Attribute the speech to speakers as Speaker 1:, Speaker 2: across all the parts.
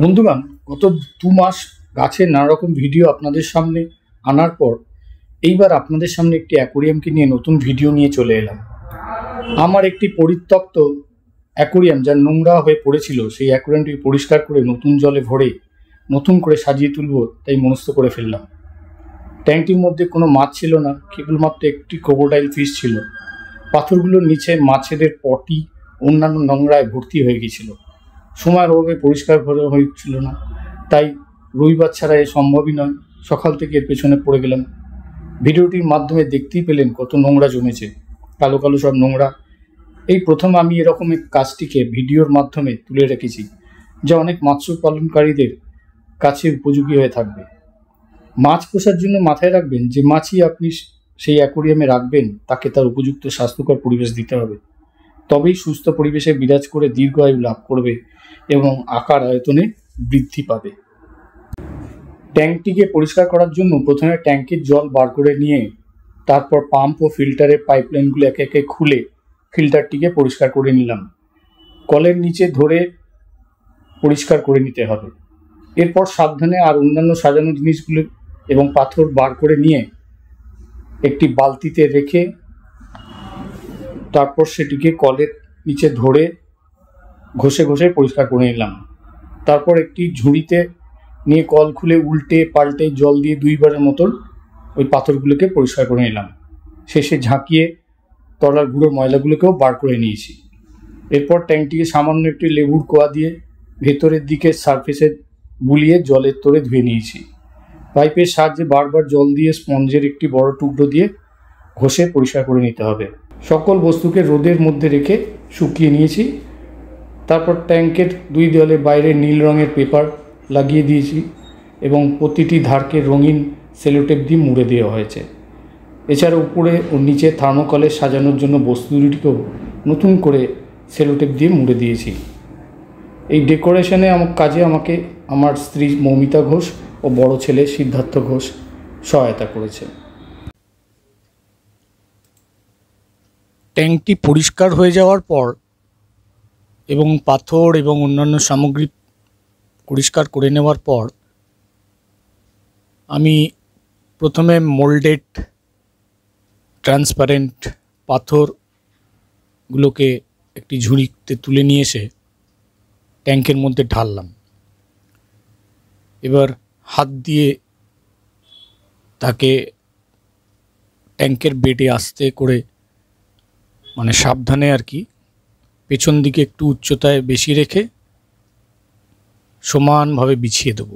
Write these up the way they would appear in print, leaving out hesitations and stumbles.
Speaker 1: বন্ধুগণ, গত 2 মাস গাছের নানা রকম ভিডিও আপনাদের সামনে আনার পর এইবার আপনাদের সামনে একটি অ্যাকোরিয়ামকে নিয়ে নতুন ভিডিও নিয়ে চলে এলাম। আমার একটি পরিত্যক্ত অ্যাকোরিয়াম যা নোংরা হয়ে পড়েছিল, সেই অ্যাকোরিয়ামটি পরিষ্কার করে নতুন জলে ভরে নতুন করে সাজিয়ে তুলব তাই মনস্থ করে ফেললাম। ট্যাঙ্কটির মধ্যে কোনো মাছ ছিল না, কেবলমাত্র একটি ক্রোকোডাইল ফিশ ছিল। পাথরগুলোর নিচে মাছেদের পটি অন্যান্য নোংরায় ভর্তি হয়ে গিয়েছিল। সময়ের অভাবে পরিষ্কার করা হচ্ছিল না, তাই রবিবার ছাড়া এ সম্ভবই নয়। সকাল থেকে এর পেছনে পড়ে গেলাম। ভিডিওটির মাধ্যমে দেখতেই পেলেন কত নোংরা জমেছে, কালো কালো সব নোংরা। এই প্রথম আমি এরকম এক কাজটিকে ভিডিওর মাধ্যমে তুলে রেখেছি, যা অনেক মৎস্য পালনকারীদের কাছে উপযোগী হয়ে থাকবে। মাছ পোষার জন্য মাথায় রাখবেন যে মাছই আপনি সেই অ্যাকোরিয়ামে রাখবেন তাকে তার উপযুক্ত স্বাস্থ্যকর পরিবেশ দিতে হবে, তবেই সুস্থ পরিবেশে বিরাজ করে দীর্ঘায়ু লাভ করবে এবং আকার আয়তনে বৃদ্ধি পাবে। ট্যাঙ্কটিকে পরিষ্কার করার জন্য প্রথমে ট্যাঙ্কের জল বার করে নিয়ে তারপর পাম্প ও ফিল্টারের পাইপলাইনগুলো একে একে খুলে ফিল্টারটিকে পরিষ্কার করে নিলাম। কলের নিচে ধরে পরিষ্কার করে নিতে হবে। এরপর সাবধানে আর অন্যান্য সাজানো জিনিসগুলো এবং পাথর বার করে নিয়ে একটি বালতিতে রেখে তারপর সেটিকে কলের নিচে ধরে ঘষে ঘষে পরিষ্কার করে নিলাম। তারপর একটি ঝুড়িতে নিয়ে কল খুলে উল্টে পাল্টে জল দিয়ে 2বারের মতন ওই পাথরগুলোকে পরিষ্কার করে নিলাম। শেষে ঝাঁকিয়ে তলার গুঁড়ো ময়লাগুলোকেও বার করে নিয়েছি। এরপর ট্যাঙ্কটিকে সামান্য একটি লেবুর কোয়া দিয়ে ভেতরের দিকে সারফেসে বুলিয়ে জলের তোড়ে ধুয়ে নিয়েছি। পাইপের সাহায্যে বারবার জল দিয়ে স্পঞ্জের একটি বড় টুকরো দিয়ে ঘষে পরিষ্কার করে নিতে হবে। সকল বস্তুকে রোদের মধ্যে রেখে শুকিয়ে নিয়েছি। তারপর ট্যাঙ্কের 2 দেওয়ালে বাইরে নীল রঙের পেপার লাগিয়ে দিয়েছি এবং প্রতিটি ধারকে রঙিন সেলোটেপ দিয়ে মুড়ে দেওয়া হয়েছে। এছাড়া উপরে ও নিচে থার্মোকলে সাজানোর জন্য বস্তু দুটিকেও নতুন করে সেলোটেপ দিয়ে মুড়ে দিয়েছি। এই ডেকোরেশনে কাজে আমাকে আমার স্ত্রী মৌমিতা ঘোষ ও বড় ছেলে সিদ্ধার্থ ঘোষ সহায়তা করেছে। ট্যাঙ্কটি পরিষ্কার হয়ে যাওয়ার পর এবং পাথর এবং অন্যান্য সামগ্রী পরিষ্কার করে নেওয়ার পর আমি প্রথমে মোল্ডেড ট্রান্সপারেন্ট পাথরগুলোকে একটি ঝুড়িতে তুলে নিয়ে এসে ট্যাঙ্কের মধ্যে ঢাললাম। এবার হাত দিয়ে তাকে ট্যাঙ্কের বেডে আস্তে করে, মানে সাবধানে আর কি, পেছন দিকে একটু উচ্চতায় বেশি রেখে সমানভাবে বিছিয়ে দেব।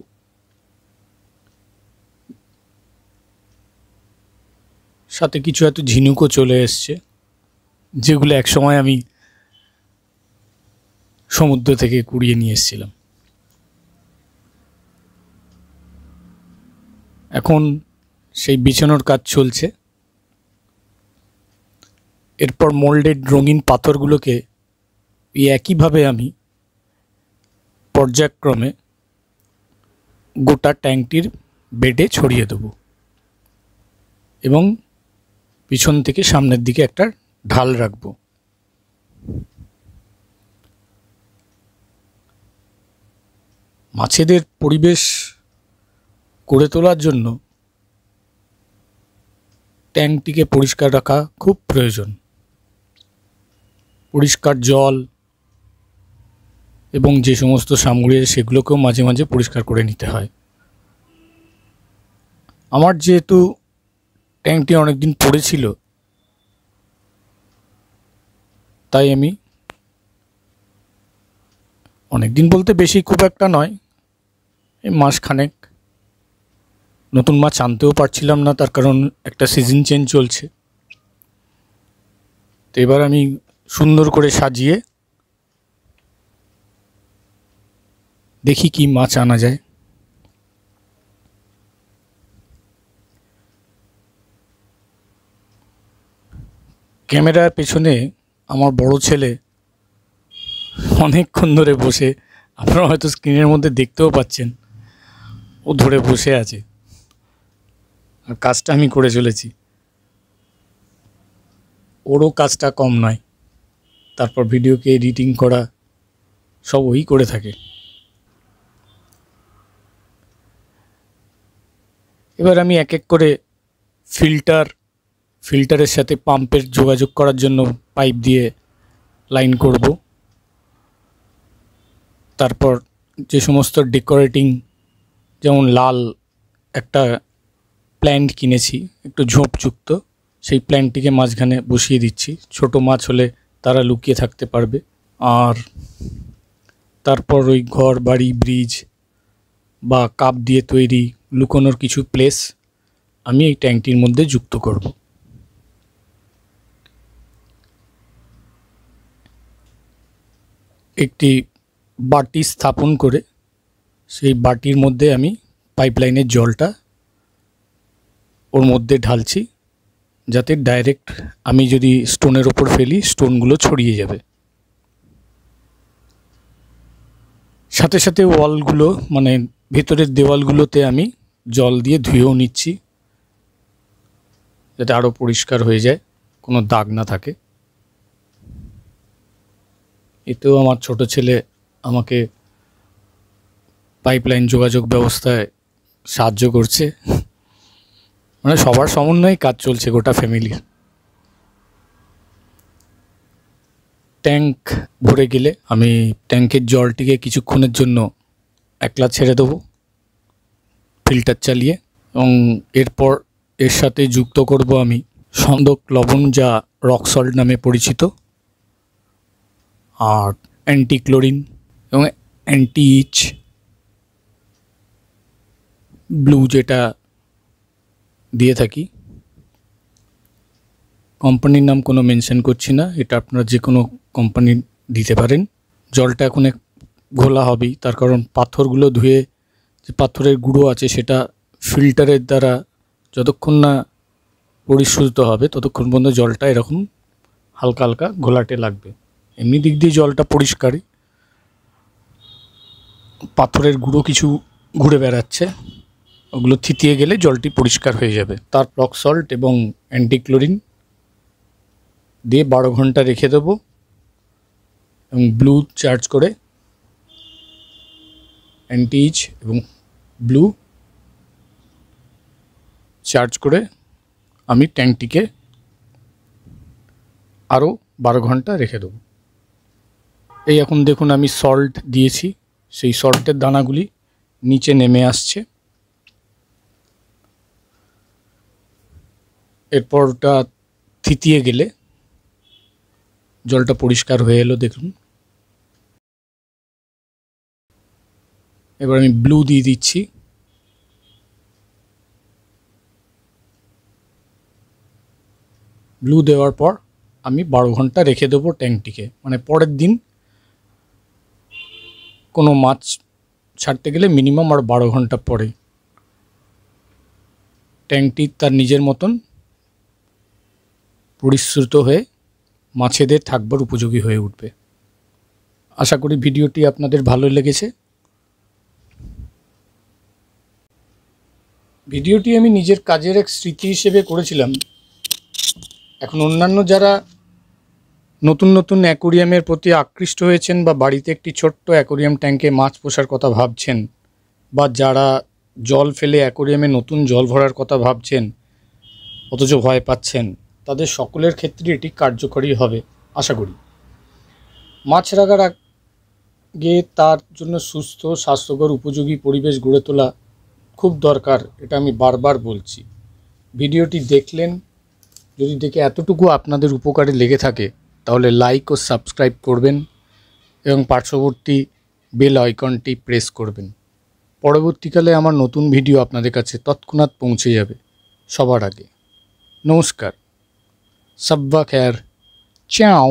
Speaker 1: সাথে কিছু এত ঝিনুকও চলে এসছে, যেগুলো একসময় আমি সমুদ্র থেকে কুড়িয়ে নিয়ে এসেছিলাম। এখন সেই বিছানোর কাজ চলছে। এরপর মোল্ডেড রঙিন পাথরগুলোকে একইভাবে আমি পর্যায়ক্রমে গোটা ট্যাঙ্কটির বেডে ছড়িয়ে দেব এবং পিছন থেকে সামনের দিকে একটা ঢাল রাখব। মাছেদের পরিবেশ করে তোলার জন্য ট্যাঙ্কটিকে পরিষ্কার রাখা খুব প্রয়োজন। পরিষ্কার জল এবং যে সমস্ত সামগ্রী সেগুলোকেও মাঝে মাঝে পরিষ্কার করে নিতে হয়। আমার যেহেতু ট্যাঙ্কটি অনেকদিন পড়েছিল, তাই আমি অনেকদিন বলতে বেশি খুব একটা নয়, এই মাসখানেক, নতুন মাছ আনতেও পারছিলাম না, তার কারণ একটা সিজন চেঞ্জ চলছে। তো এবার আমি সুন্দর করে সাজিয়ে দেখি কি মাছ আনা যায়। ক্যামেরার পেছনে আমার বড় ছেলে অনেকক্ষণ ধরে বসে, আপনারা হয়তো স্ক্রিনের মধ্যে দেখতেও পাচ্ছেন, ও ধরে বসে আছে আর কাজটা আমি করে চলেছি। ওরও কাজটা কম নয়। তারপর ভিডিওকে এডিটিং করা সব ওই করে থাকে। এবার আমি এক এক করে ফিল্টারের সাথে পাম্পের যোগাযোগ করার জন্য পাইপ দিয়ে লাইন করব। তারপর যে সমস্ত ডেকোরেটিং, যেমন লাল একটা প্ল্যান্ট কিনেছি একটু ঝোপযুক্ত, সেই প্ল্যান্টটিকে মাঝখানে বসিয়ে দিচ্ছি। ছোট মাছ হলে তারা লুকিয়ে থাকতে পারবে। আর তারপর ওই ঘর বাড়ি ব্রিজ বা কাপ দিয়ে তৈরি লুকোনোর কিছু প্লেস আমি এই ট্যাঙ্কটির মধ্যে যুক্ত করব। একটি বাটি স্থাপন করে সেই বাটির মধ্যে আমি পাইপলাইনের জলটা ওর মধ্যে ঢালছি, যাতে ডাইরেক্ট আমি যদি স্টোনের ওপর ফেলি স্টোনগুলো ছড়িয়ে যাবে। সাথে সাথে ওয়ালগুলো মানে ভেতরের দেওয়ালগুলোতে আমি জল দিয়ে ধুয়েও নিচ্ছি, যাতে আরও পরিষ্কার হয়ে যায়, কোনো দাগ না থাকে। এতেও আমার ছোট ছেলে আমাকে পাইপলাইন যোগাযোগ ব্যবস্থায় সাহায্য করছে। মানে সবার সমন্বয়ে কাজ চলছে গোটা ফ্যামিলির। ট্যাঙ্ক ভরে গেলে আমি ট্যাঙ্কের জলটিকে কিছুক্ষণের জন্য একলা ছেড়ে দেবো ফিল্টার চালিয়ে, এবং এরপর এর সাথে যুক্ত করব আমি সন্দক লবণ, যা রক সল্ট নামে পরিচিত, আর অ্যান্টি ক্লোরিন এবং অ্যান্টি ইচ ব্লু, যেটা দিয়ে থাকি। কোম্পানির নাম কোনো মেনশন করছি না, এটা আপনারা যে কোনো কোম্পানি দিতে পারেন। জলটা এখন ঘোলা হবেই, তার কারণ পাথরগুলো ধুয়ে যে পাথরের গুঁড়ো আছে সেটা ফিল্টারের দ্বারা যতক্ষণ না পরিশোধিত হবে ততক্ষণ পর্যন্ত জলটা এরকম হালকা হালকা ঘোলাটে লাগবে। এমনি দিক দিয়ে জলটা পরিষ্কারই, পাথরের গুঁড়ো কিছু ঘুরে বেড়াচ্ছে, ওগুলো থিতিয়ে গেলে জলটি পরিষ্কার হয়ে যাবে। তার রক সল্ট এবং অ্যান্টিক্লোরিন দিয়ে 12 ঘন্টা রেখে দেবো, এবং ব্লু চার্জ করে অ্যান্টি ইচ এবং ব্লু চার্জ করে আমি ট্যাঙ্কটিকে আরও 12 ঘন্টা রেখে দেবো। এই এখন দেখুন আমি সল্ট দিয়েছি, সেই সল্টের দানাগুলি নিচে নেমে আসছে। এরপর ওটা থিতিয়ে গেলে জলটা পরিষ্কার হয়ে এলো দেখুন। এবার আমি ব্লু দিয়ে দিচ্ছি। ব্লু দেওয়ার পর আমি 12 ঘন্টা রেখে দেবো ট্যাঙ্কটিকে, মানে পরের দিন কোনো মাছ ছাড়তে গেলে মিনিমাম আর 12 ঘন্টা পরে ট্যাঙ্কটি তার নিজের মতন পরিশ্রুত হয়ে মাছেদের থাকবার উপযোগী হয়ে উঠবে। আশা করি ভিডিওটি আপনাদের ভালো লেগেছে। ভিডিওটি আমি নিজের কাজের এক স্মৃতি হিসেবে করেছিলাম। এখন অন্যান্য যারা নতুন নতুন অ্যাকোরিয়ামের প্রতি আকৃষ্ট হয়েছেন বা বাড়িতে একটি ছোট্ট অ্যাকোরিয়াম ট্যাঙ্কে মাছ পোষার কথা ভাবছেন, বা যারা জল ফেলে অ্যাকোরিয়ামে নতুন জল ভরার কথা ভাবছেন অথচ ভয় পাচ্ছেন, তাদের সকলের ক্ষেত্রে এটি কার্যকরী হবে আশা করি। মাছ রাখার আগে তার জন্য সুস্থ, স্বাস্থ্যকর, উপযোগী পরিবেশ গড়ে তোলা খুব দরকার, এটা আমি বারবার বলছি। ভিডিওটি দেখলেন, যদি দেখে এতটুকু আপনাদের উপকারে লেগে থাকে তাহলে লাইক ও সাবস্ক্রাইব করবেন এবং পার্শ্ববর্তী বেল আইকনটি প্রেস করবেন। পরবর্তীকালে আমার নতুন ভিডিও আপনাদের কাছে তৎক্ষণাৎ পৌঁছে যাবে সবার আগে। নমস্কার, সাব্বা খ্যার, চাও।